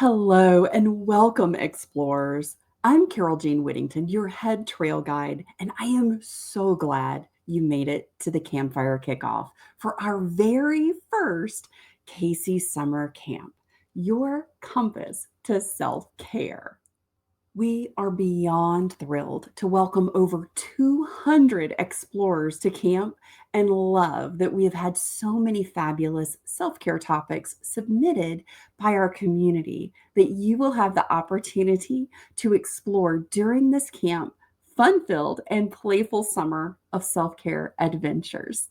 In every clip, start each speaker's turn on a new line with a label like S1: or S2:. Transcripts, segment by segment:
S1: Hello and welcome, explorers. I'm Carol Jean Whittington, your head trail guide, and I am so glad you made it to the Campfire Kickoff for our very first CASY Summer Camp, your compass to self-care. We are beyond thrilled to welcome over 200 explorers to camp and love that we have had so many fabulous self care topics submitted by our community that you will have the opportunity to explore during this camp, fun filled and playful summer of self care adventures.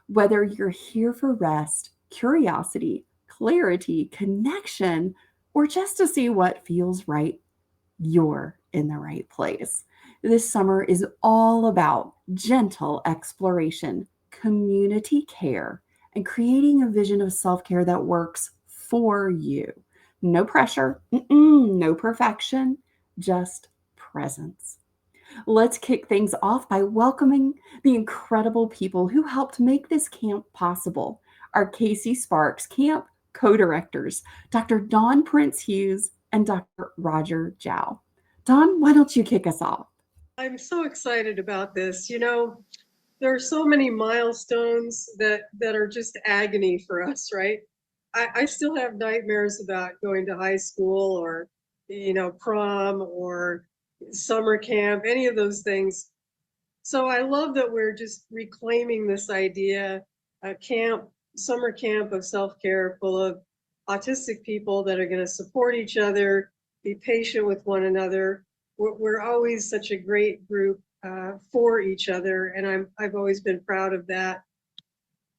S1: Whether you're here for rest, curiosity, clarity, connection, or just to see what feels right, you're in the right place. This summer is all about gentle exploration, community care, and creating a vision of self care that works for you. No pressure, no perfection, just presence. Let's kick things off by welcoming the incredible people who helped make this camp possible. Our Casey Sparks Camp co-directors, Dr. Dawn Prince Hughes and Dr. Roger Jow. Dawn, why don't you kick us off?
S2: I'm so excited about this. There are so many milestones that are just agony for us, right? I still have nightmares about going to high school or, prom or summer camp, any of those things. So I love that we're just reclaiming this idea, a summer camp of self-care full of autistic people that are going to support each other, be patient with one another. We're always such a great group for each other, and I've always been proud of that.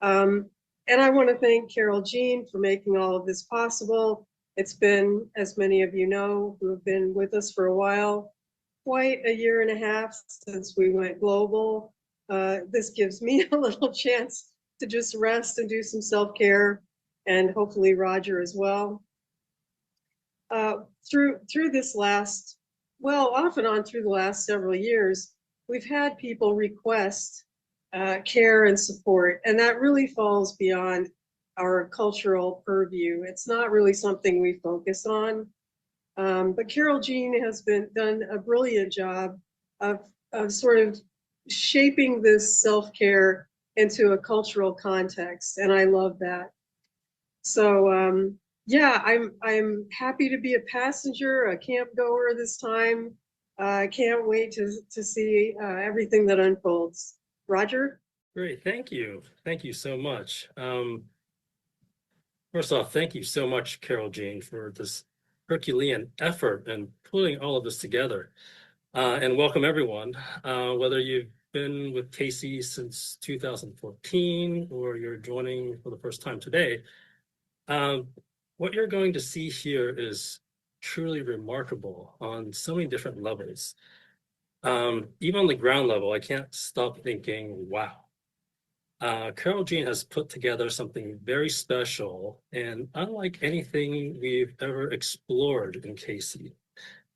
S2: And I want to thank Carol Jean for making all of this possible. It's been, as many of you know, who have been with us for a while, quite a year and a half since we went global. This gives me a little chance to just rest and do some self-care, and hopefully Roger as well. Through this last, off and on through the last several years, we've had people request care and support, and that really falls beyond our cultural purview. It's not really something we focus on. But Carol Jean has done a brilliant job of sort of shaping this self-care into a cultural context, and I love that. So yeah, I'm happy to be a passenger, a camp goer this time. I can't wait to see everything that unfolds. Roger?
S3: Great, thank you. Thank you so much. First off, thank you so much, Carol Jean, for this Herculean effort and putting all of this together. And welcome everyone, whether you've been with Casey since 2014 or you're joining for the first time today. What you're going to see here is truly remarkable on so many different levels. Even on the ground level, I can't stop thinking, wow. Carol Jean has put together something very special and unlike anything we've ever explored in Casey.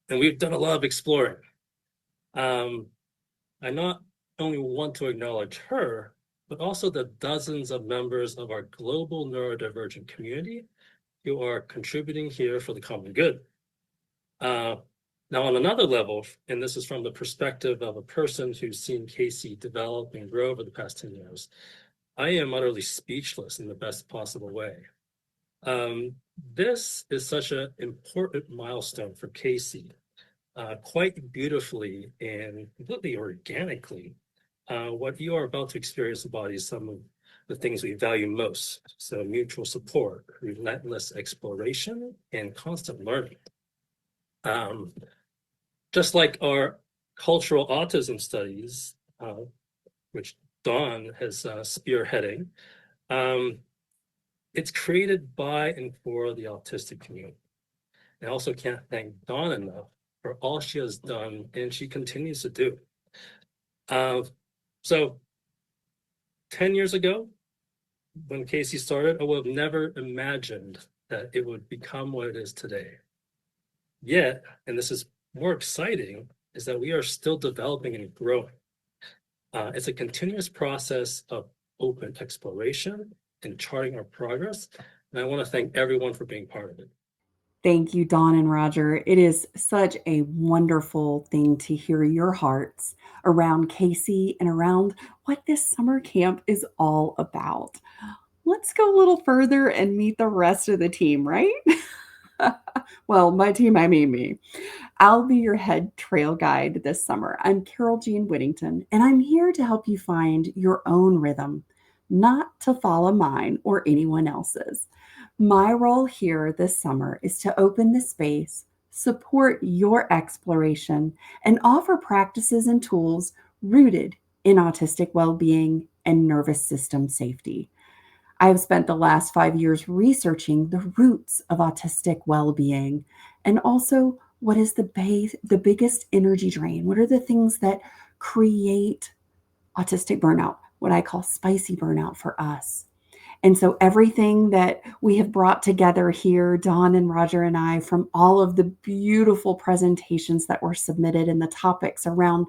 S3: And we've done a lot of exploring. I not only want to acknowledge her, but also the dozens of members of our global neurodivergent community who are contributing here for the common good. Now, on another level, and this is from the perspective of a person who's seen Casey develop and grow over the past 10 years, I am utterly speechless in the best possible way. This is such an important milestone for Casey. Quite beautifully and completely organically, what you are about to experience embodies some of the things we value most. So mutual support, relentless exploration, and constant learning. Just like our cultural autism studies, which Dawn has spearheading, it's created by and for the autistic community. I also can't thank Dawn enough for all she has done and she continues to do. So 10 years ago, when Casey started, I would have never imagined that it would become what it is today. Yet, and this is more exciting, is that we are still developing and growing. It's a continuous process of open exploration and charting our progress. And I want to thank everyone for being part of it.
S1: Thank you, Dawn and Roger. It is such a wonderful thing to hear your hearts around Casey and around what this summer camp is all about. Let's go a little further and meet the rest of the team, right? Well, my team, I mean me. I'll be your head trail guide this summer. I'm Carol Jean Whittington, and I'm here to help you find your own rhythm, not to follow mine or anyone else's. My role here this summer is to open the space, support your exploration, and offer practices and tools rooted in autistic well-being and nervous system safety. I have spent the last 5 years researching the roots of autistic well-being and also what is the biggest energy drain? What are the things that create autistic burnout, what I call spicy burnout for us? And so everything that we have brought together here, Dawn and Roger and I, from all of the beautiful presentations that were submitted and the topics around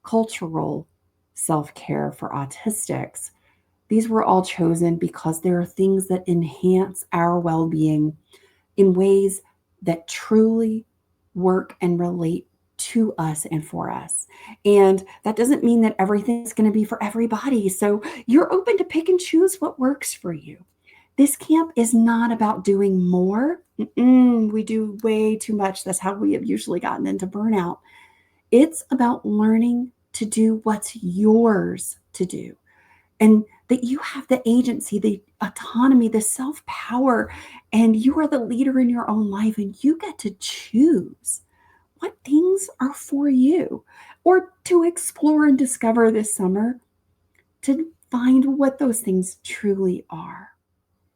S1: cultural self-care for autistics, these were all chosen because there are things that enhance our well-being in ways that truly work and relate to us and for us. And that doesn't mean that everything's going to be for everybody. So you're open to pick and choose what works for you. This camp is not about doing more. We do way too much. That's how we have usually gotten into burnout. It's about learning to do what's yours to do. And that you have the agency, the autonomy, the self-power, and you are the leader in your own life, and you get to choose what things are for you, or to explore and discover this summer, to find what those things truly are.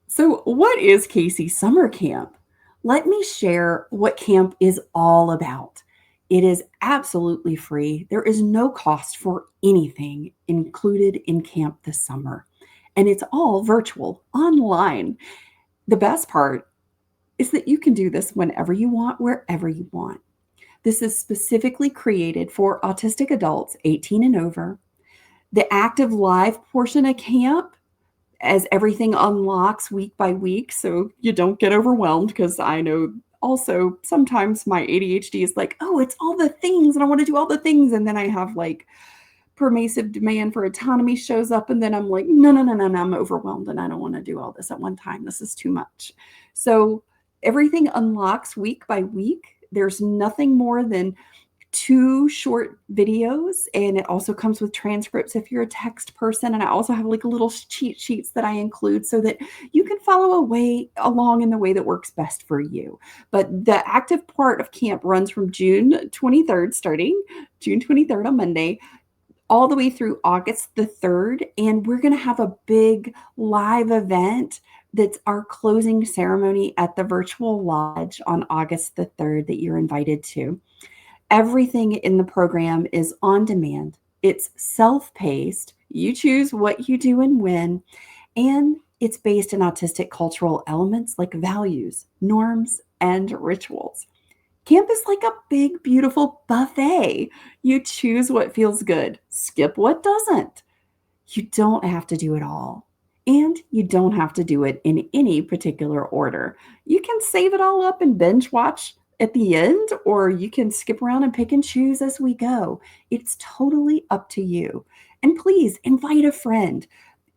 S1: So, what is CASY Summer Camp? Let me share what camp is all about. It is absolutely free. There is no cost for anything included in camp this summer. And it's all virtual, online. The best part is that you can do this whenever you want, wherever you want. This is specifically created for autistic adults 18 and over. The active live portion of camp, as everything unlocks week by week, so you don't get overwhelmed, because I know also sometimes my ADHD is like, oh, it's all the things and I want to do all the things. And then I have like pervasive demand for autonomy shows up. And then I'm like, no, I'm overwhelmed and I don't want to do all this at one time. This is too much. So everything unlocks week by week. There's nothing more than 2 short videos, and it also comes with transcripts if you're a text person. And I also have like little cheat sheets that I include so that you can follow along in the way that works best for you. But the active part of camp runs from June 23rd, starting June 23rd on Monday, all the way through August the 3rd. And we're going to have a big live event that's our closing ceremony at the virtual lodge on August the 3rd that you're invited to. Everything in the program is on demand. It's self-paced. You choose what you do and when, and it's based in autistic cultural elements like values, norms, and rituals. Camp is like a big, beautiful buffet. You choose what feels good, skip what doesn't. You don't have to do it all. And you don't have to do it in any particular order. You can save it all up and binge watch at the end, or you can skip around and pick and choose as we go. It's totally up to you. And please invite a friend.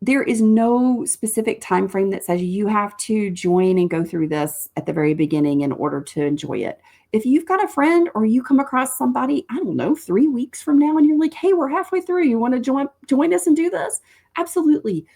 S1: There is no specific time frame that says you have to join and go through this at the very beginning in order to enjoy it. If you've got a friend or you come across somebody, I don't know, 3 weeks from now, and you're like, hey, we're halfway through, you want to join us and do this? Absolutely.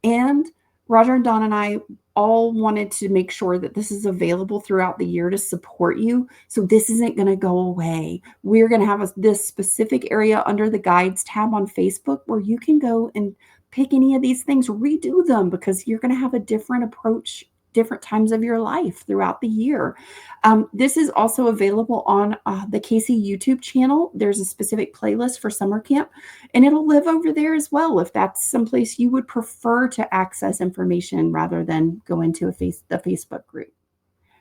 S1: And Roger and Dawn and I all wanted to make sure that this is available throughout the year to support you. So this isn't going to go away. We're going to have this specific area under the guides tab on Facebook where you can go and pick any of these things, redo them, because you're going to have a different approach, different times of your life throughout the year. This is also available on the CASY YouTube channel. There's a specific playlist for summer camp, and it'll live over there as well if that's someplace you would prefer to access information rather than go into the Facebook group.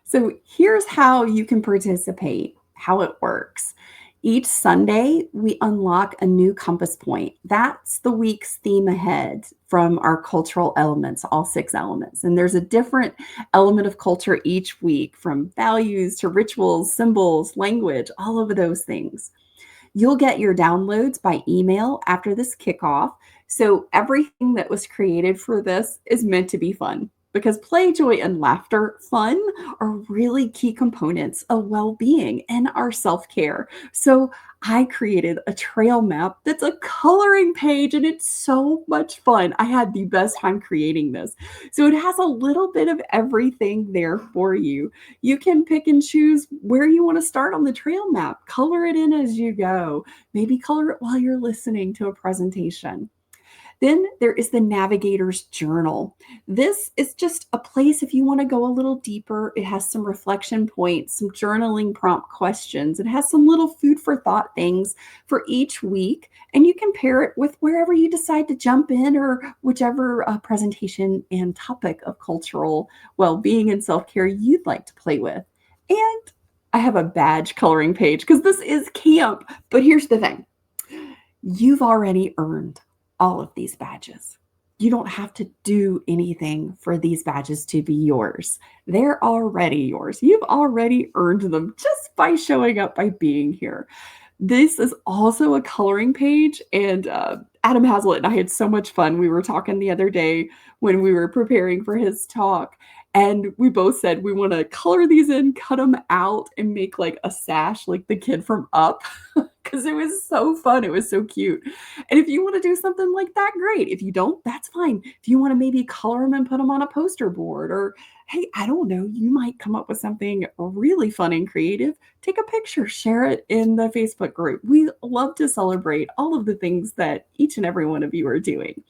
S1: So here's how you can participate, how it works. Each Sunday, we unlock a new compass point. That's the week's theme ahead from our cultural elements, all 6 elements. And there's a different element of culture each week, from values to rituals, symbols, language, all of those things. You'll get your downloads by email after this kickoff. So everything that was created for this is meant to be fun, because play, joy, and laughter, fun, are really key components of well-being and our self-care. So I created a trail map that's a coloring page, and it's so much fun. I had the best time creating this. So it has a little bit of everything there for you. You can pick and choose where you want to start on the trail map. Color it in as you go. Maybe color it while you're listening to a presentation. Then there is the Navigator's Journal. This is just a place if you want to go a little deeper. It has some reflection points, some journaling prompt questions. It has some little food for thought things for each week, and you can pair it with wherever you decide to jump in, or whichever presentation and topic of cultural well-being and self-care you'd like to play with. And I have a badge coloring page because this is camp. But here's the thing. You've already earned all of these badges. You don't have to do anything for these badges to be yours. They're already yours. You've already earned them just by showing up, by being here. This is also a coloring page, and Adam Hazlett and I had so much fun. We were talking the other day when we were preparing for his talk, and we both said we want to color these in, cut them out, and make like a sash like the kid from Up, because it was so fun. It was so cute. And if you want to do something like that, great. If you don't, that's fine. If you want to maybe color them and put them on a poster board, or hey, I don't know, you might come up with something really fun and creative. Take a picture, share it in the Facebook group. We love to celebrate all of the things that each and every one of you are doing.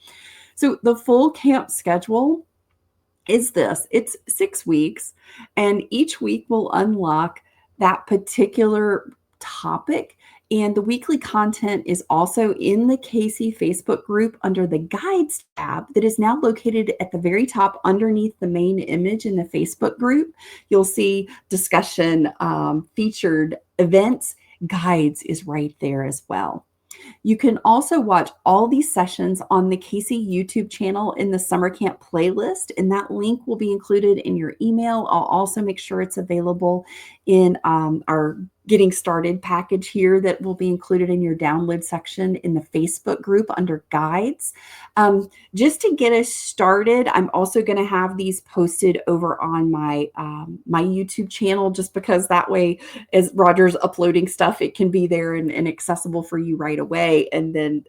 S1: So the full camp schedule is this. It's 6 weeks, and each week will unlock that particular topic. And the weekly content is also in the CASY Facebook group under the Guides tab that is now located at the very top underneath the main image in the Facebook group. You'll see discussion, featured events, guides is right there as well. You can also watch all these sessions on the CASY YouTube channel in the summer camp playlist, and that link will be included in your email. I'll also make sure it's available in our Getting Started package here that will be included in your download section in the Facebook group under guides. Just to get us started, I'm also going to have these posted over on my YouTube channel, just because that way, as Roger's uploading stuff, it can be there and accessible for you right away. And then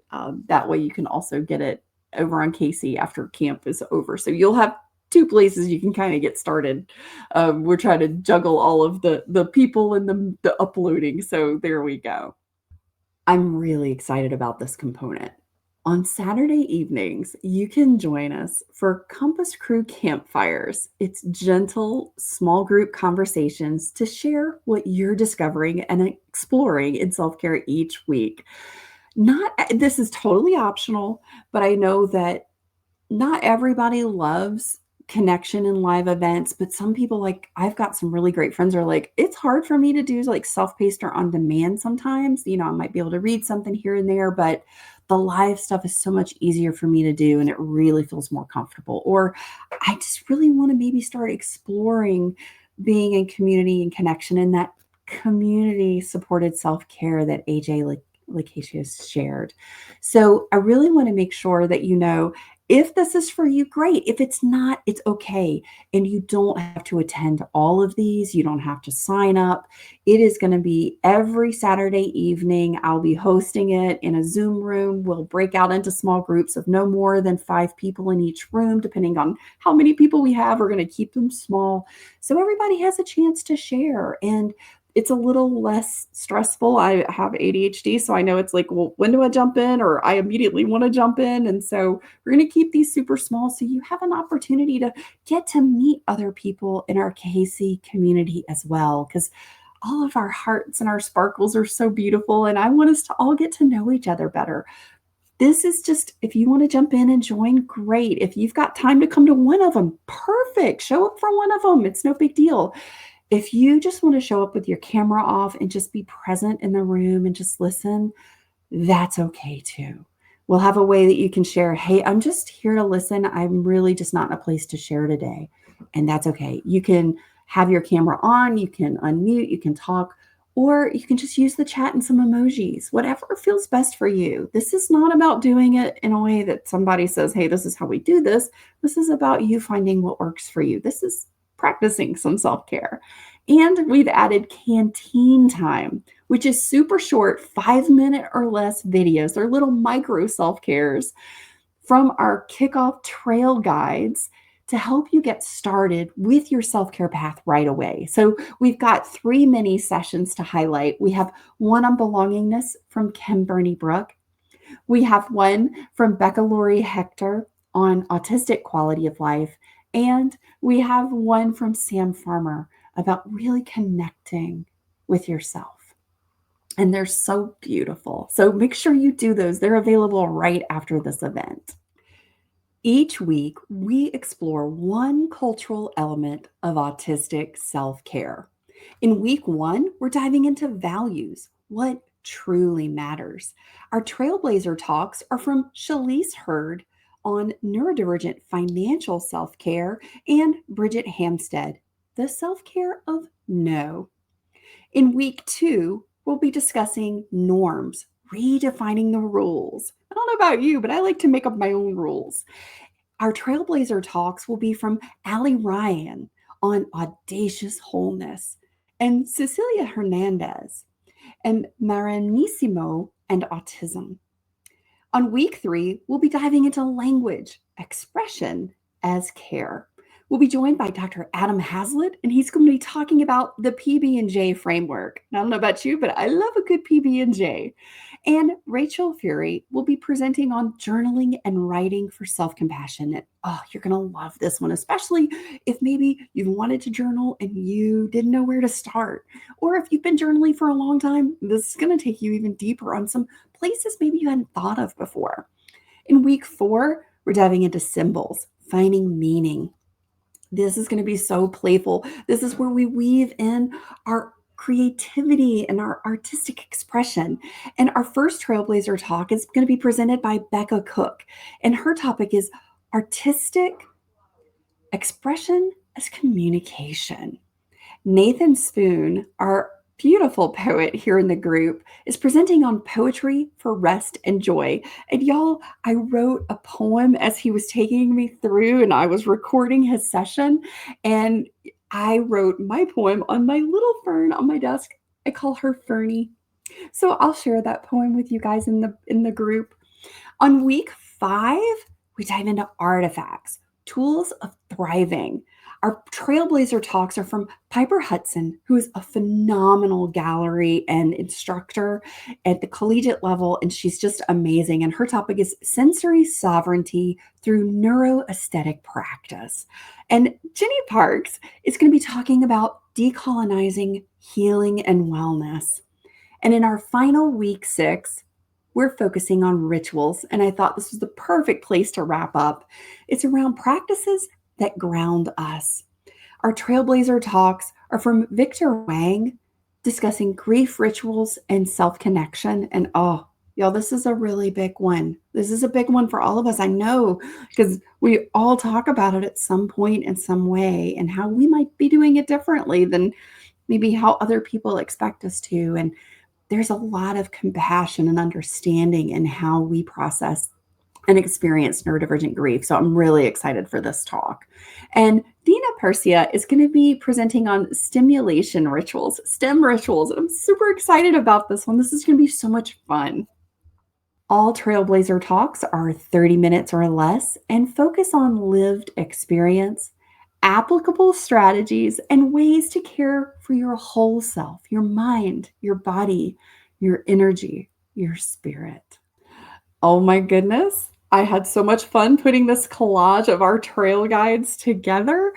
S1: that way you can also get it over on CASY after camp is over. So you'll have 2 places you can kind of get started. We're trying to juggle all of the people and the uploading. So there we go. I'm really excited about this component. On Saturday evenings, you can join us for Compass Crew Campfires. It's gentle, small group conversations to share what you're discovering and exploring in self-care each week. This is totally optional, but I know that not everybody loves connection in live events, but some people, like I've got some really great friends, are like, it's hard for me to do like self-paced or on demand sometimes. I might be able to read something here and there, but the live stuff is so much easier for me to do, and it really feels more comfortable. Or I just really want to maybe start exploring being in community and connection, and that community supported self-care that AJ Lacacious shared. So I really want to make sure that if this is for you, great. If it's not, it's okay. And you don't have to attend all of these. You don't have to sign up. It is going to be every Saturday evening. I'll be hosting it in a Zoom room. We'll break out into small groups of no more than 5 people in each room, depending on how many people we have. We're going to keep them small, so everybody has a chance to share. And it's a little less stressful. I have ADHD, so I know it's like, well, when do I jump in? Or I immediately want to jump in. And so we're going to keep these super small, so you have an opportunity to get to meet other people in our CASY community as well, because all of our hearts and our sparkles are so beautiful, and I want us to all get to know each other better. This is just, if you want to jump in and join, great. If you've got time to come to one of them, perfect. Show up for one of them. It's no big deal. If you just want to show up with your camera off and just be present in the room and just listen, that's okay too. We'll have a way that you can share, hey, I'm just here to listen. I'm really just not in a place to share today. And that's okay. You can have your camera on, you can unmute, you can talk, or you can just use the chat and some emojis, whatever feels best for you. This is not about doing it in a way that somebody says, hey, this is how we do this. This is about you finding what works for you. This is practicing some self-care. And we've added canteen time, which is super short, 5-minute or less videos. They're little micro self-cares from our kickoff trail guides to help you get started with your self-care path right away. So we've got 3 mini sessions to highlight. We have one on belongingness from Kim Burney Brook. We have one from Becca Lori Hector on autistic quality of life. And we have one from Sam Farmer about really connecting with yourself. And they're so beautiful. So make sure you do those. They're available right after this event. Each week, we explore one cultural element of autistic self-care. In week 1, we're diving into values, what truly matters. Our Trailblazer talks are from Shalese Hurd on neurodivergent financial self-care and Bridgette Hamstead, the self-care of no. In week 2, we'll be discussing norms, redefining the rules. I don't know about you, but I like to make up my own rules. Our Trailblazer talks will be from Allie Ryan on Audacious Wholeness and Cecilia Hernandez and Marianismo and Autism. On week 3, we'll be diving into language, expression as care. We'll be joined by Dr. Adam Hazlett, and he's going to be talking about the PB&J framework. I don't know about you, but I love a good PB&J. And Rachel Furey will be presenting on journaling and writing for self-compassion. And you're going to love this one, especially if maybe you've wanted to journal and you didn't know where to start. Or if you've been journaling for a long time, this is going to take you even deeper on some places maybe you hadn't thought of before. In week 4, we're diving into symbols, finding meaning. This is going to be so playful. This is where we weave in our creativity and our artistic expression. And our first Trailblazer talk is going to be presented by Becca Cook. And her topic is artistic expression as communication. Nathan Spoon, our beautiful poet here in the group, is presenting on poetry for rest and joy. And y'all, I wrote a poem as he was taking me through, and I was recording his session, and I wrote my poem on my little fern on my desk. I call her Fernie. So I'll share that poem with you guys in the group. On week 5, we dive into artifacts, tools of thriving. Our Trailblazer talks are from Piper Hudson, who is a phenomenal gallery and instructor at the collegiate level, and she's just amazing. And her topic is sensory sovereignty through neuroaesthetic practice. And Jenny Parks is going to be talking about decolonizing healing and wellness. And in our final week 6, we're focusing on rituals, and I thought this was the perfect place to wrap up. It's around practices that ground us. Our Trailblazer talks are from Victor Wang, discussing grief rituals and self-connection. And y'all, this is a really big one. This is a big one for all of us, I know, because we all talk about it at some point in some way and how we might be doing it differently than maybe how other people expect us to. And there's a lot of compassion and understanding in how we process and experience neurodivergent grief. So I'm really excited for this talk. And Dina Persia is going to be presenting on stimulation rituals, STEM rituals. And I'm super excited about this one. This is going to be so much fun. All Trailblazer talks are 30 minutes or less and focus on lived experience, applicable strategies, and ways to care for your whole self, your mind, your body, your energy, your spirit. Oh my goodness. I had so much fun putting this collage of our trail guides together.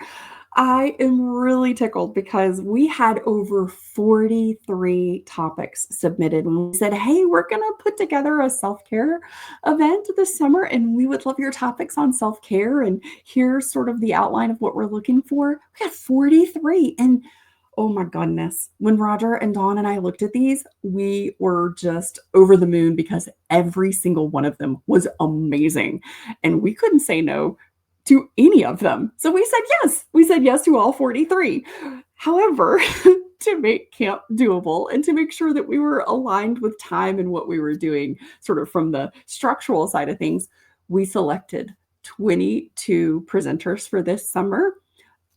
S1: I am really tickled because we had over 43 topics submitted. And we said, hey, we're going to put together a self-care event this summer, and we would love your topics on self-care. And here's sort of the outline of what we're looking for. We had 43. And Oh my goodness. When Roger and Dawn and I looked at these, we were just over the moon because every single one of them was amazing. And we couldn't say no to any of them. So we said yes. We said yes to all 43. However, to make camp doable and to make sure that we were aligned with time and what we were doing, sort of from the structural side of things, we selected 22 presenters for this summer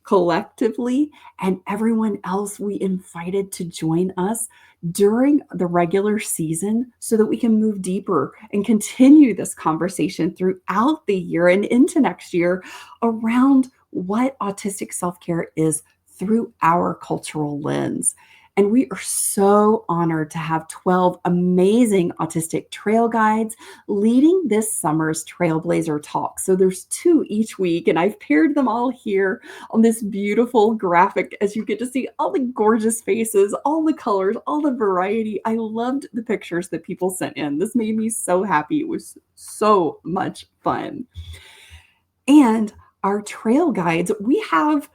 S1: collectively, and everyone else we invited to join us during the regular season so that we can move deeper and continue this conversation throughout the year and into next year around what autistic self-care is through our cultural lens. And we are so honored to have 12 amazing autistic trail guides leading this summer's Trailblazer Talk. So there's 2 each week, and I've paired them all here on this beautiful graphic as you get to see all the gorgeous faces, all the colors, all the variety. I loved the pictures that people sent in. This made me so happy. It was so much fun. And our trail guides, we have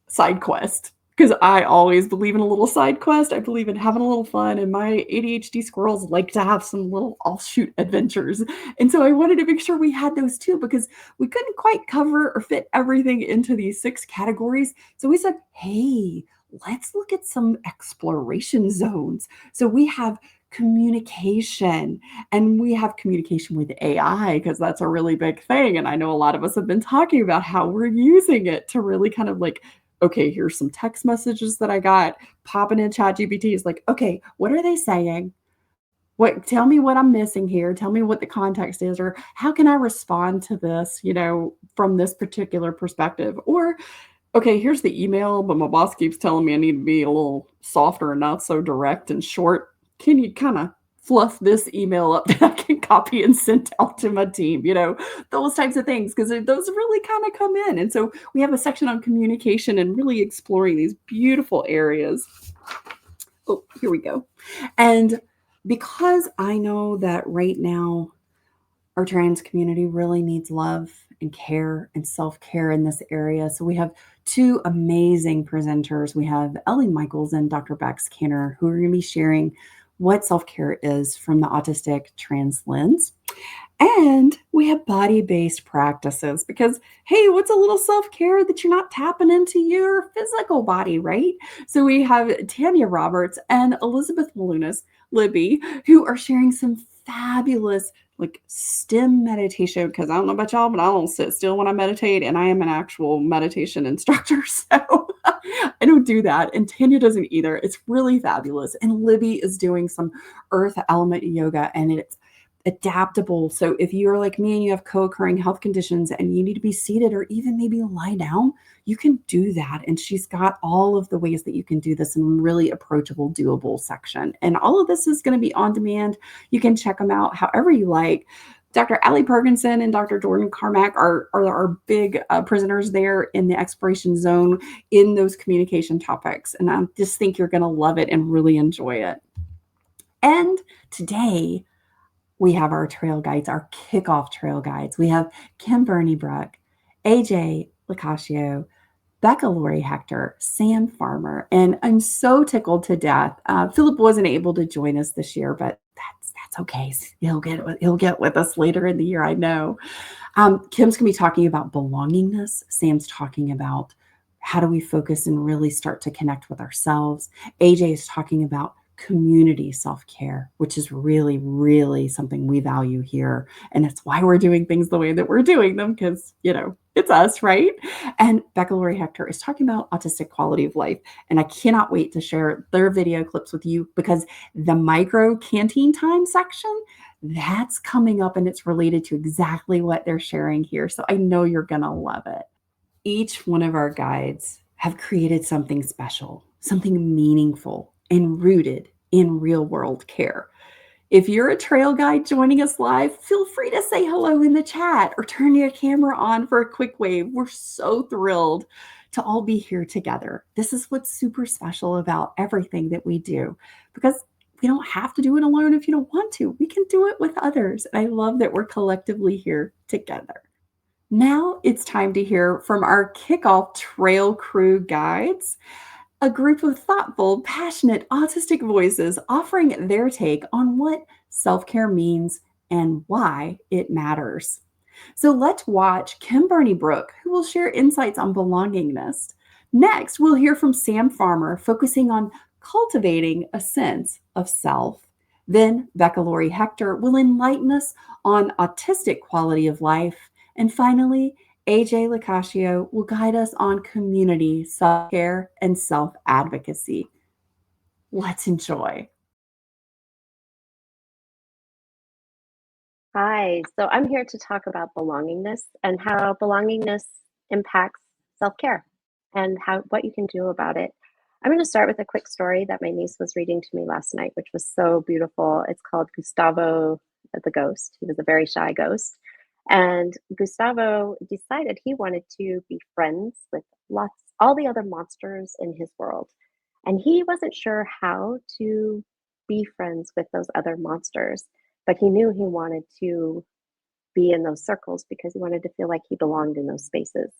S1: side quest because I always believe in a little side quest. I believe in having a little fun, and my ADHD squirrels like to have some little offshoot adventures. And so I wanted to make sure we had those too because we couldn't quite cover or fit everything into these 6 categories. So we said, hey, let's look at some exploration zones. So we have communication, and we have communication with AI because that's a really big thing. And I know a lot of us have been talking about how we're using it to really kind of like, okay, here's some text messages that I got, popping in ChatGPT is like, okay, what are they saying? What, tell me what I'm missing here. Tell me what the context is, or how can I respond to this, from this particular perspective? Or, okay, here's the email, but my boss keeps telling me I need to be a little softer and not so direct and short. Can you kind of fluff this email up that I can copy and send out to my team? Those types of things, because those really kind of come in. And so we have a section on communication and really exploring these beautiful areas. Oh, here we go. And because I know that right now our trans community really needs love and care and self-care in this area. So we have 2 amazing presenters. We have Ellie Michaels and Dr. Bex Canner, who are going to be sharing what self-care is from the autistic trans lens. And we have body-based practices because, hey, what's a little self-care that you're not tapping into your physical body, right? So we have Tanya Roberts and Elizabeth Malunas, Libby, who are sharing some fabulous STEM meditation, because I don't know about y'all, but I don't sit still when I meditate, and I am an actual meditation instructor. So I don't do that. And Tanya doesn't either. It's really fabulous. And Libby is doing some earth element yoga, and it's adaptable. So if you're like me and you have co-occurring health conditions and you need to be seated or even maybe lie down, you can do that. And she's got all of the ways that you can do this in a really approachable, doable section. And all of this is going to be on demand. You can check them out however you like. Dr. Allie Perkinson and Dr. Jordan Carmack are our big presenters there in the exploration zone in those communication topics. And I just think you're going to love it and really enjoy it. And today, we have our trail guides, our kickoff trail guides. We have Kim Burney-Bruck, AJ Lacascio, Becca Lori Hector, Sam Farmer, and I'm so tickled to death. Philip wasn't able to join us this year, but that's okay. He'll get with us later in the year, I know. Kim's gonna be talking about belongingness. Sam's talking about how do we focus and really start to connect with ourselves. AJ is talking about community self-care, which is really, really something we value here. And it's why we're doing things the way that we're doing them, because, it's us, right? And Becca Lori Hector is talking about autistic quality of life. And I cannot wait to share their video clips with you, because the micro canteen time section, that's coming up and it's related to exactly what they're sharing here. So I know you're going to love it. Each one of our guides have created something special, something meaningful and rooted in real world care. If you're a trail guide joining us live, feel free to say hello in the chat or turn your camera on for a quick wave. We're so thrilled to all be here together. This is what's super special about everything that we do, because we don't have to do it alone if you don't want to. We can do it with others. And I love that we're collectively here together. Now it's time to hear from our kickoff trail crew guides. a group of thoughtful, passionate, autistic voices offering their take on what self care means and why it matters. So let's watch Kim Burney Brook, who will share insights on belongingness. Next, we'll hear from Sam Farmer, focusing on cultivating a sense of self. Then, Becca Lori Hector will enlighten us on autistic quality of life. And finally, AJ Lacascio will guide us on community, self care, and self advocacy. Let's enjoy.
S4: Hi, so I'm here to talk about belongingness and how belongingness impacts self-care and what you can do about it. I'm going to start with a quick story that my niece was reading to me last night, which was so beautiful. It's called Gustavo the Ghost. He was a very shy ghost. And Gustavo decided he wanted to be friends with all the other monsters in his world. And he wasn't sure how to be friends with those other monsters, but he knew he wanted to be in those circles because he wanted to feel like he belonged in those spaces.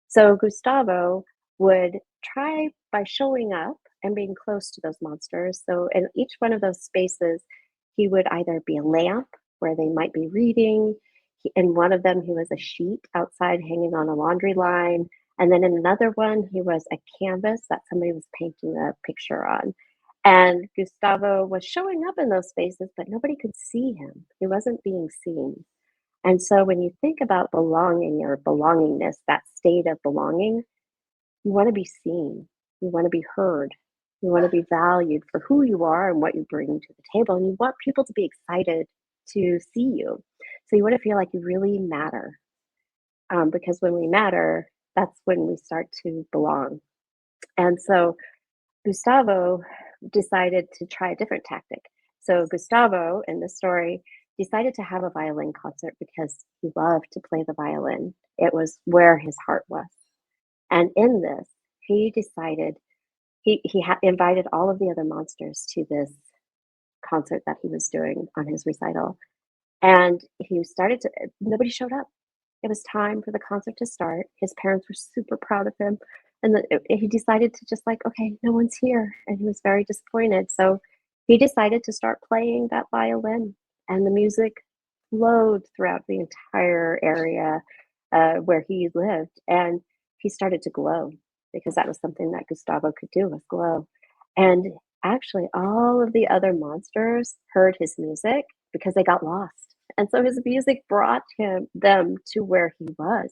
S4: So Gustavo would try by showing up and being close to those monsters. So in each one of those spaces, he would either be a lamp where they might be reading. In one of them, he was a sheet outside hanging on a laundry line. And then in another one, he was a canvas that somebody was painting a picture on. And Gustavo was showing up in those spaces, but nobody could see him. He wasn't being seen. And so when you think about belonging or belongingness, that state of belonging, you want to be seen. You want to be heard. You want to be valued for who you are and what you bring to the table. And you want people to be excited to see you. So you want to feel like you really matter. Because when we matter, that's when we start to belong. And so Gustavo decided to try a different tactic. So Gustavo, in the story, decided to have a violin concert because he loved to play the violin. It was where his heart was. And in this, he decided, he invited all of the other monsters to this concert that he was doing on his recital. And nobody showed up. It was time for the concert to start. His parents were super proud of him. And he decided to just okay, no one's here. And he was very disappointed. So he decided to start playing that violin. And the music flowed throughout the entire area where he lived. And he started to glow because that was something that Gustavo could do, was glow. And actually, all of the other monsters heard his music because they got lost. And so his music brought them to where he was.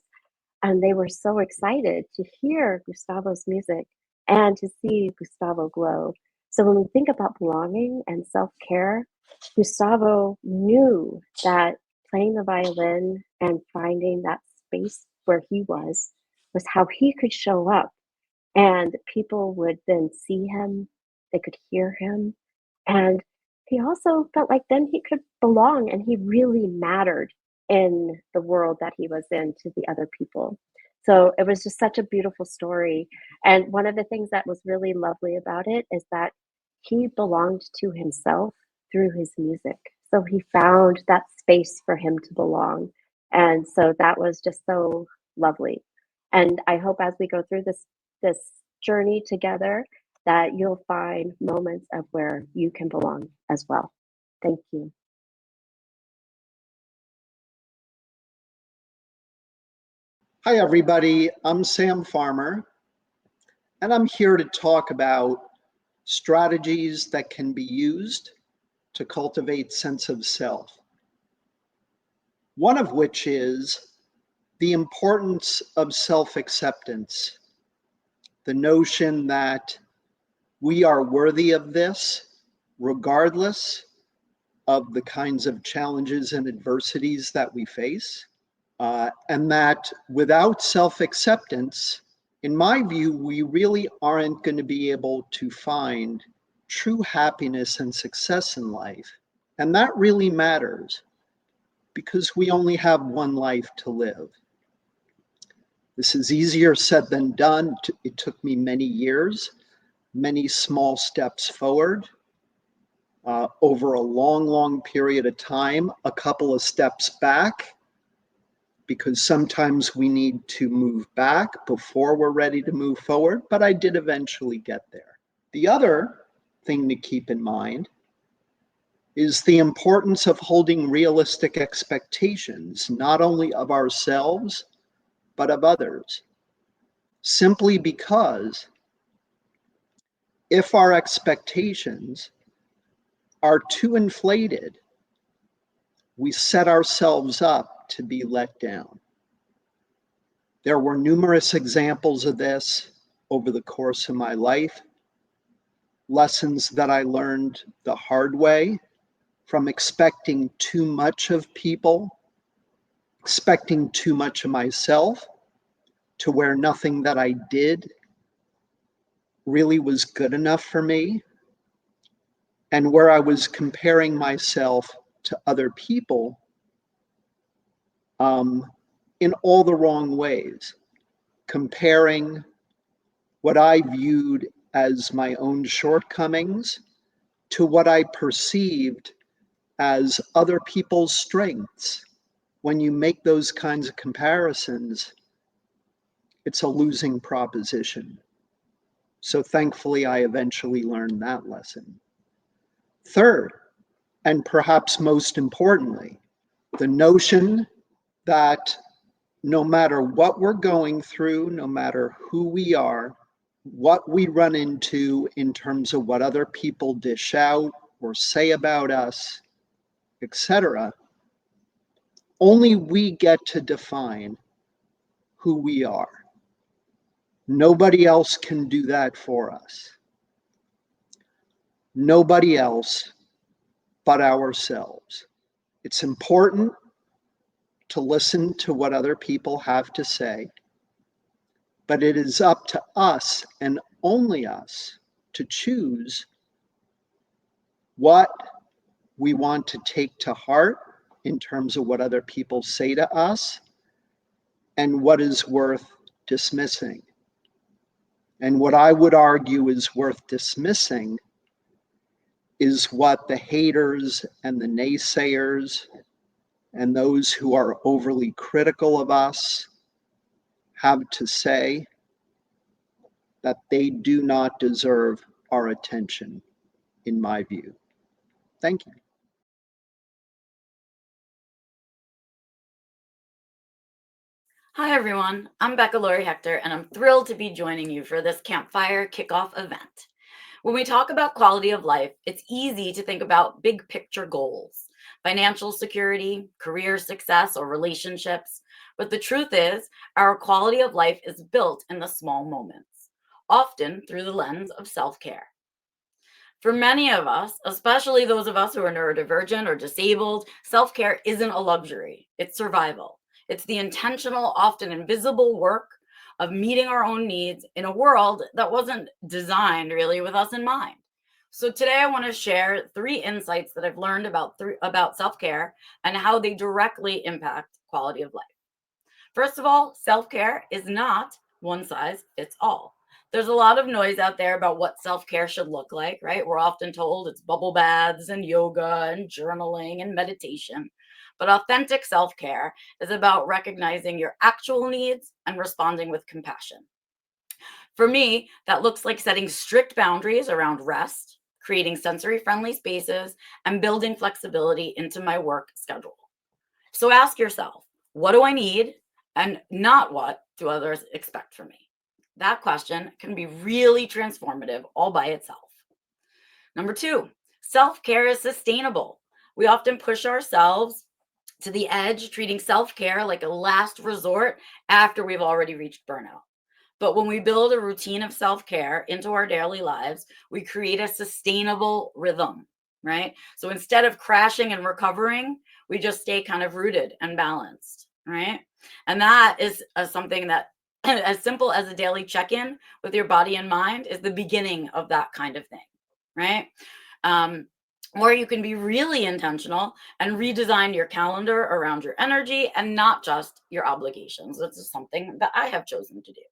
S4: And they were so excited to hear Gustavo's music and to see Gustavo glow. So when we think about belonging and self-care, Gustavo knew that playing the violin and finding that space where he was how he could show up. And people would then see him, they could hear him. And he also felt like then he could belong and he really mattered in the world that he was in to the other people. So it was just such a beautiful story. And one of the things that was really lovely about it is that he belonged to himself through his music. So he found that space for him to belong. And so that was just so lovely. And I hope as we go through this journey together, that you'll find moments of where you can belong as well. Thank you.
S5: Hi, everybody. I'm Sam Farmer, and I'm here to talk about strategies that can be used to cultivate sense of self. One of which is the importance of self-acceptance, the notion that we are worthy of this regardless of the kinds of challenges and adversities that we face. And that without self-acceptance, in my view, we really aren't going to be able to find true happiness and success in life. And that really matters because we only have one life to live. This is easier said than done. It took me many years, many small steps forward, over a long, long period of time, a couple of steps back, because sometimes we need to move back before we're ready to move forward, but I did eventually get there. The other thing to keep in mind is the importance of holding realistic expectations, not only of ourselves, but of others. Simply because if our expectations are too inflated, we set ourselves up to be let down. There were numerous examples of this over the course of my life, lessons that I learned the hard way from expecting too much of people, expecting too much of myself, to where nothing that I did really was good enough for me, and where I was comparing myself to other people in all the wrong ways, comparing what I viewed as my own shortcomings to what I perceived as other people's strengths. When you make those kinds of comparisons, it's a losing proposition. So thankfully, I eventually learned that lesson. Third, and perhaps most importantly, the notion that no matter what we're going through, no matter who we are, what we run into in terms of what other people dish out or say about us, etc., only we get to define who we are. Nobody else can do that for us. Nobody else but ourselves. It's important to listen to what other people have to say, but it is up to us and only us to choose what we want to take to heart in terms of what other people say to us and what is worth dismissing. And what I would argue is worth dismissing is what the haters and the naysayers and those who are overly critical of us have to say, that they do not deserve our attention, in my view. Thank you.
S6: Hi everyone, I'm Becca Lori Hector and I'm thrilled to be joining you for this Campfire Kickoff event. When we talk about quality of life, it's easy to think about big picture goals, financial security, career success, or relationships. But the truth is, our quality of life is built in the small moments, often through the lens of self-care. For many of us, especially those of us who are neurodivergent or disabled, self-care isn't a luxury, it's survival. It's the intentional, often invisible work of meeting our own needs in a world that wasn't designed really with us in mind. So today I want to share 3 insights that I've learned about self-care and how they directly impact quality of life. First of all, self-care is not one size fits all. There's a lot of noise out there about what self-care should look like, right? We're often told it's bubble baths and yoga and journaling and meditation. But authentic self-care is about recognizing your actual needs and responding with compassion. For me, that looks like setting strict boundaries around rest, creating sensory-friendly spaces, and building flexibility into my work schedule. So ask yourself, what do I need? And not what do others expect from me? That question can be really transformative all by itself. Number 2, self-care is sustainable. We often push ourselves to the edge, treating self-care like a last resort after we've already reached burnout. But when we build a routine of self-care into our daily lives, we create a sustainable rhythm, right? So instead of crashing and recovering, we just stay kind of rooted and balanced, right? And that is something that as simple as a daily check-in with your body and mind is the beginning of that kind of thing, right? Or you can be really intentional and redesign your calendar around your energy and not just your obligations. This is something that I have chosen to do.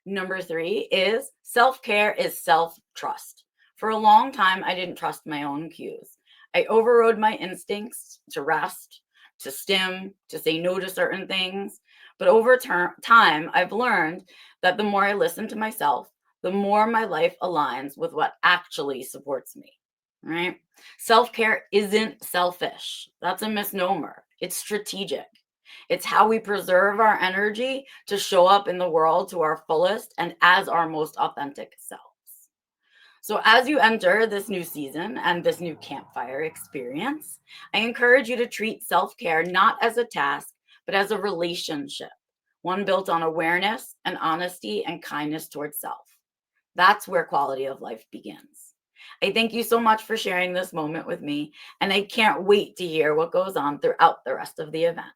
S6: Number 3 is self-care is self-trust. For a long time, I didn't trust my own cues. I overrode my instincts to rest, to stim, to say no to certain things. But over time, I've learned that the more I listen to myself, the more my life aligns with what actually supports me, right? Self-care isn't selfish. That's a misnomer. It's strategic. It's how we preserve our energy to show up in the world to our fullest and as our most authentic selves. So as you enter this new season and this new campfire experience, I encourage you to treat self-care not as a task, but as a relationship, one built on awareness and honesty and kindness towards self. That's where quality of life begins. I thank you so much for sharing this moment with me, and I can't wait to hear what goes on throughout the rest of the event.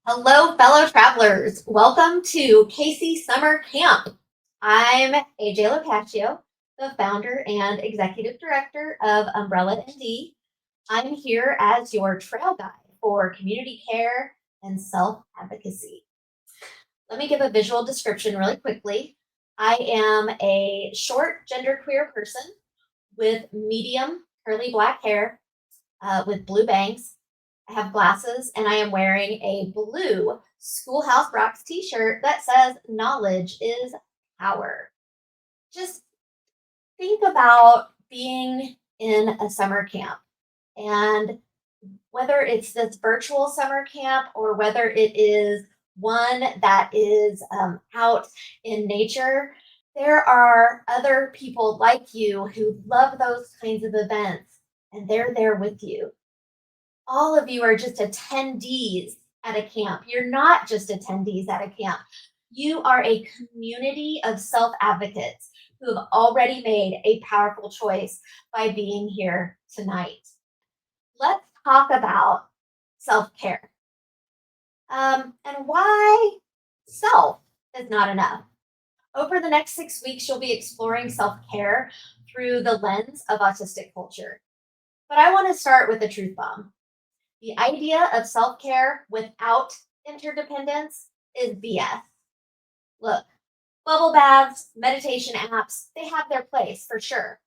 S7: Hello, fellow travelers. Welcome to CASY Summer Camp. I'm AJ Locascio, the founder and executive director of Umbrella ND. I'm here as your trail guide for community care and self-advocacy. Let me give a visual description really quickly. I am a short genderqueer person with medium curly black hair with blue bangs. I have glasses, and I am wearing a blue Schoolhouse Rocks t-shirt that says knowledge is power. Just think about being in a summer camp, and whether it's this virtual summer camp or whether it is one that is out in nature, there are other people like you who love those kinds of events, and they're there with you. All of you are just attendees at a camp. You're not just attendees at a camp. You are a community of self-advocates who have already made a powerful choice by being here tonight. Let's talk about self-care and why self is not enough. Over the next 6 weeks, you'll be exploring self-care through the lens of autistic culture. But I want to start with a truth bomb. The idea of self-care without interdependence is BS. Look, bubble baths, meditation apps, they have their place for sure.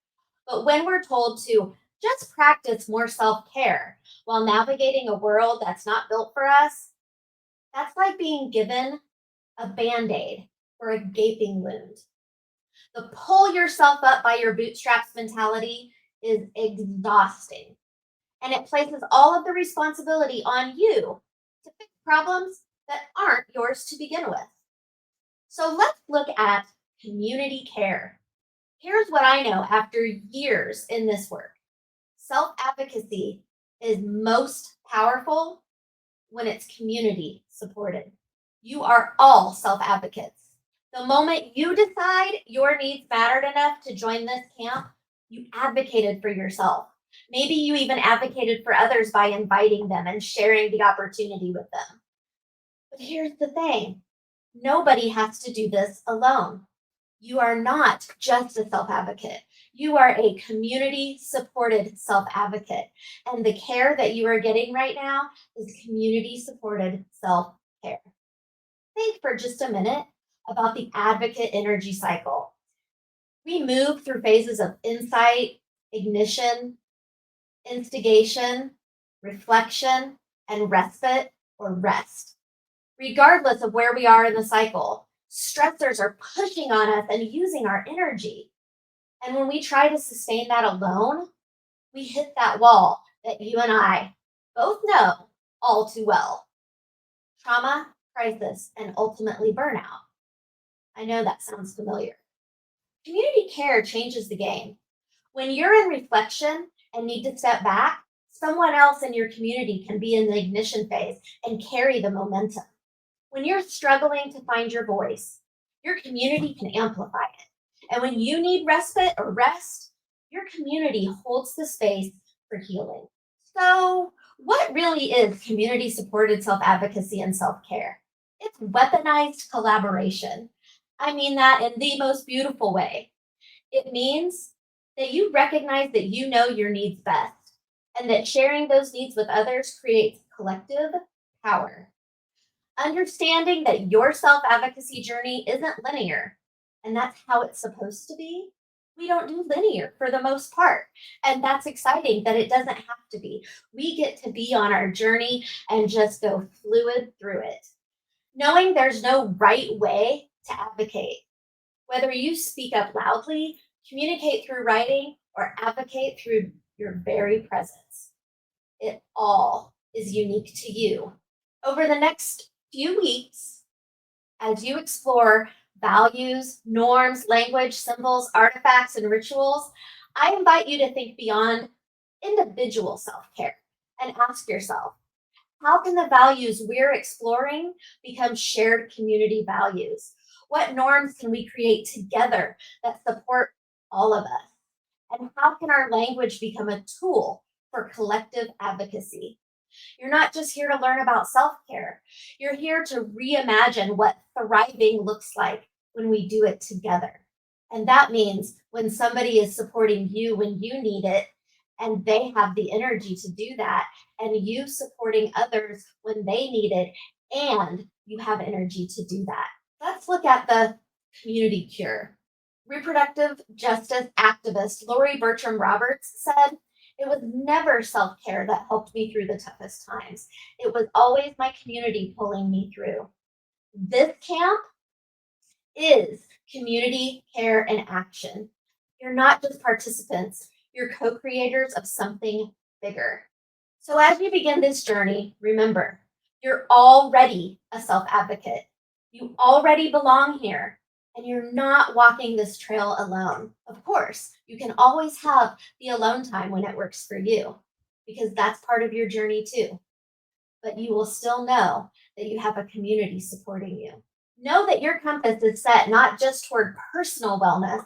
S7: But when we're told to just practice more self-care while navigating a world that's not built for us, that's like being given a Band-Aid for a gaping wound. The pull yourself up by your bootstraps mentality is exhausting. And it places all of the responsibility on you to fix problems that aren't yours to begin with. So let's look at community care. Here's what I know after years in this work. Self-advocacy is most powerful when it's community supported. You are all self-advocates. The moment you decide your needs mattered enough to join this camp, you advocated for yourself. Maybe you even advocated for others by inviting them and sharing the opportunity with them. But here's the thing. Nobody has to do this alone. You are not just a self-advocate. You are a community-supported self-advocate. And the care that you are getting right now is community-supported self-care. Think for just a minute about the advocate energy cycle. We move through phases of insight, ignition, instigation, reflection, and respite or rest. Regardless of where we are in the cycle, stressors are pushing on us and using our energy. And when we try to sustain that alone, we hit that wall that you and I both know all too well. Trauma, crisis, and ultimately burnout. I know that sounds familiar. Community care changes the game. When you're in reflection and need to step back, someone else in your community can be in the ignition phase and carry the momentum. When you're struggling to find your voice, your community can amplify it. And when you need respite or rest, your community holds the space for healing. So, what really is community-supported self-advocacy and self-care? It's weaponized collaboration. I mean that in the most beautiful way. It means that you recognize that you know your needs best and that sharing those needs with others creates collective power. Understanding that your self-advocacy journey isn't linear, and that's how it's supposed to be, We don't do linear for the most part. And that's exciting that it doesn't have to be. We get to be on our journey and just go fluid through it. Knowing there's no right way to advocate. Whether you speak up loudly, communicate through writing, or advocate through your very presence, it all is unique to you. Over the next few weeks, as you explore values, norms, language, symbols, artifacts, and rituals, I invite you to think beyond individual self-care and ask yourself, how can the values we're exploring become shared community values? What norms can we create together that support all of us? And how can our language become a tool for collective advocacy? You're not just here to learn about self-care. You're here to reimagine what thriving looks like when we do it together. And that means when somebody is supporting you when you need it, and they have the energy to do that, and you supporting others when they need it, and you have energy to do that. Let's look at the community cure. Reproductive justice activist Lori Bertram Roberts said, "It was never self-care that helped me through the toughest times. It was always my community pulling me through." This camp is community care in action. You're not just participants, you're co-creators of something bigger. So as you begin this journey, remember, you're already a self-advocate. You already belong here, and you're not walking this trail alone. Of course, you can always have the alone time when it works for you, because that's part of your journey too. But you will still know that you have a community supporting you. Know that your compass is set not just toward personal wellness,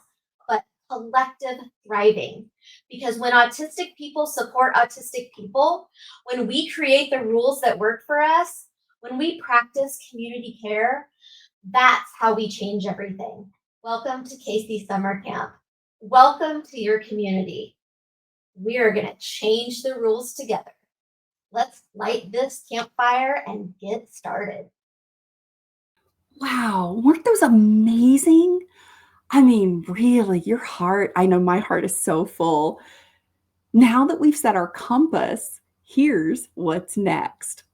S7: but collective thriving. Because when autistic people support autistic people, when we create the rules that work for us, when we practice community care, that's how we change everything. Welcome to CASY Summer Camp. Welcome to your community. We are going to change the rules together. Let's light this campfire and get started.
S1: Wow, weren't those amazing? I mean, really, your heart, I know my heart is so full. Now that we've set our compass, here's what's next.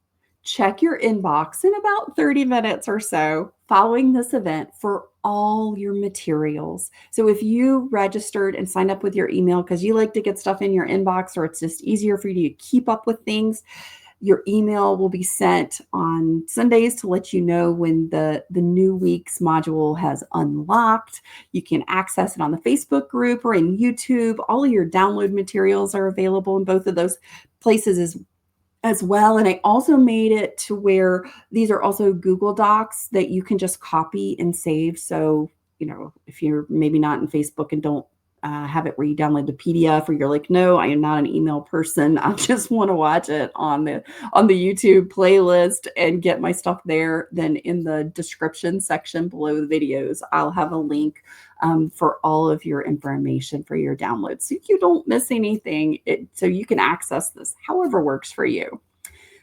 S1: Check your inbox in about 30 minutes or so following this event for all your materials. So if you registered and signed up with your email because you like to get stuff in your inbox or it's just easier for you to keep up with things, your email will be sent on Sundays to let you know when the new week's module has unlocked. You can access it on the Facebook group or in YouTube. All of your download materials are available in both of those places as well. And I also made it to where these are also Google Docs that you can just copy and save. So, if you're maybe not in Facebook and don't have it where you download the PDF, or you're like, no, I am not an email person, I just want to watch it on the YouTube playlist and get my stuff there, then in the description section below the videos, I'll have a link for all of your information for your download, so you don't miss anything, so you can access this however works for you.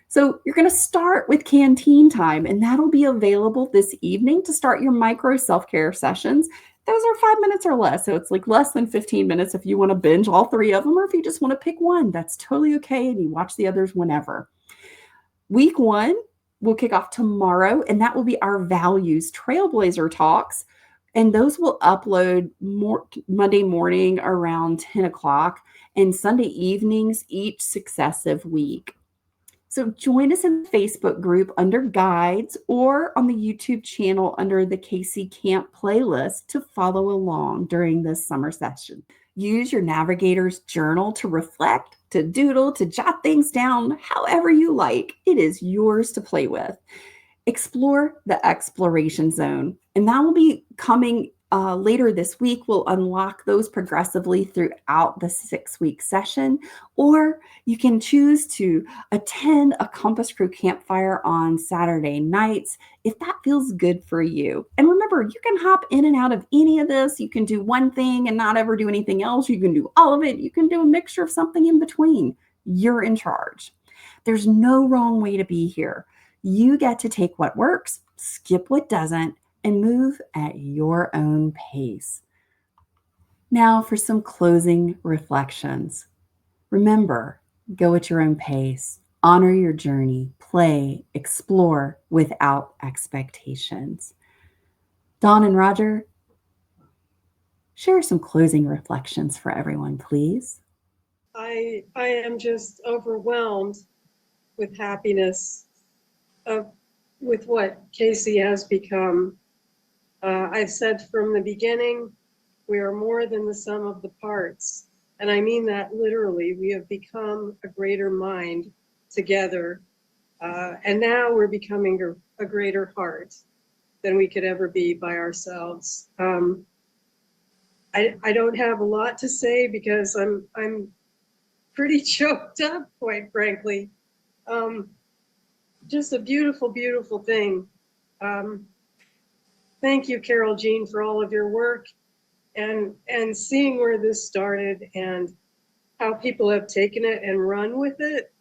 S1: So you're going to start with canteen time, and that'll be available this evening to start your micro self-care sessions. Those are 5 minutes or less. So it's like less than 15 minutes if you want to binge all 3 of them, or if you just want to pick one, that's totally okay. And you watch the others whenever. Week 1 will kick off tomorrow, and that will be our values trailblazer talks. And those will upload Monday morning around 10 o'clock and Sunday evenings each successive week. So join us in the Facebook group under guides or on the YouTube channel under the CASY Camp playlist to follow along during this summer session. Use your navigator's journal to reflect, to doodle, to jot things down, however you like. It is yours to play with. Explore the exploration zone, and that will be coming later this week. We'll unlock those progressively throughout the 6-week session, or you can choose to attend a Compass Crew campfire on Saturday nights if that feels good for you. And remember, you can hop in and out of any of this. You can do one thing and not ever do anything else. You can do all of it. You can do a mixture of something in between. You're in charge. There's no wrong way to be here. You get to take what works, skip what doesn't, and move at your own pace. Now for some closing reflections. Remember, go at your own pace, honor your journey, play, explore without expectations. Dawn and Roger, share some closing reflections for everyone, please.
S2: I am just overwhelmed with happiness with what CASY has become. I've said from the beginning, we are more than the sum of the parts. And I mean that literally. We have become a greater mind together. And now we're becoming a greater heart than we could ever be by ourselves. I don't have a lot to say because I'm pretty choked up, quite frankly. Just a beautiful, beautiful thing. Thank you, Carol Jean, for all of your work and seeing where this started and how people have taken it and run with it.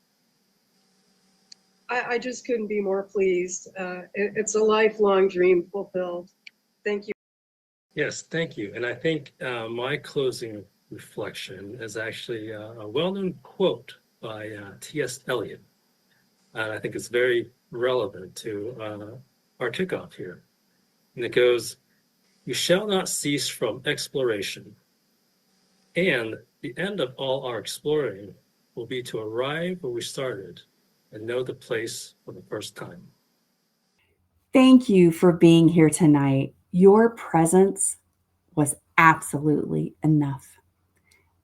S2: I just couldn't be more pleased. It's a lifelong dream fulfilled. Thank you.
S3: Yes, thank you. And I think my closing reflection is actually a well-known quote by T.S. Eliot. And I think it's very relevant to our kickoff here. And it goes, "You shall not cease from exploration, and the end of all our exploring will be to arrive where we started and know the place for the first time."
S1: Thank you for being here tonight. Your presence was absolutely enough.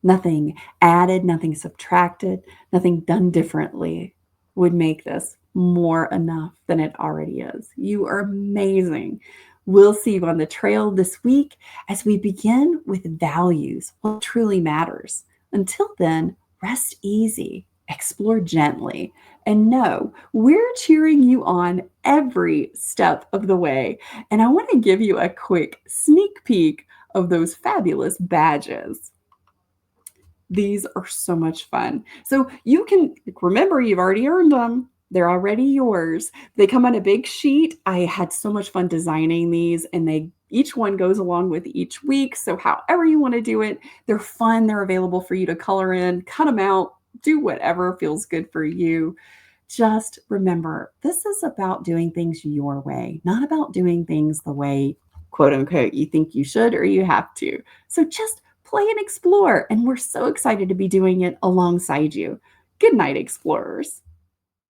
S1: Nothing added, nothing subtracted, nothing done differently would make this more enough than it already is. You are amazing. We'll see you on the trail this week as we begin with values, what truly matters. Until then, rest easy, explore gently, and know we're cheering you on every step of the way. And I want to give you a quick sneak peek of those fabulous badges. These are so much fun. So you can remember you've already earned them. They're already yours. They come on a big sheet. I had so much fun designing these, and each one goes along with each week. So however you want to do it, they're fun. They're available for you to color in, cut them out, do whatever feels good for you. Just remember, this is about doing things your way, not about doing things the way, quote unquote, you think you should or you have to. So just play and explore. And we're so excited to be doing it alongside you. Good night, explorers.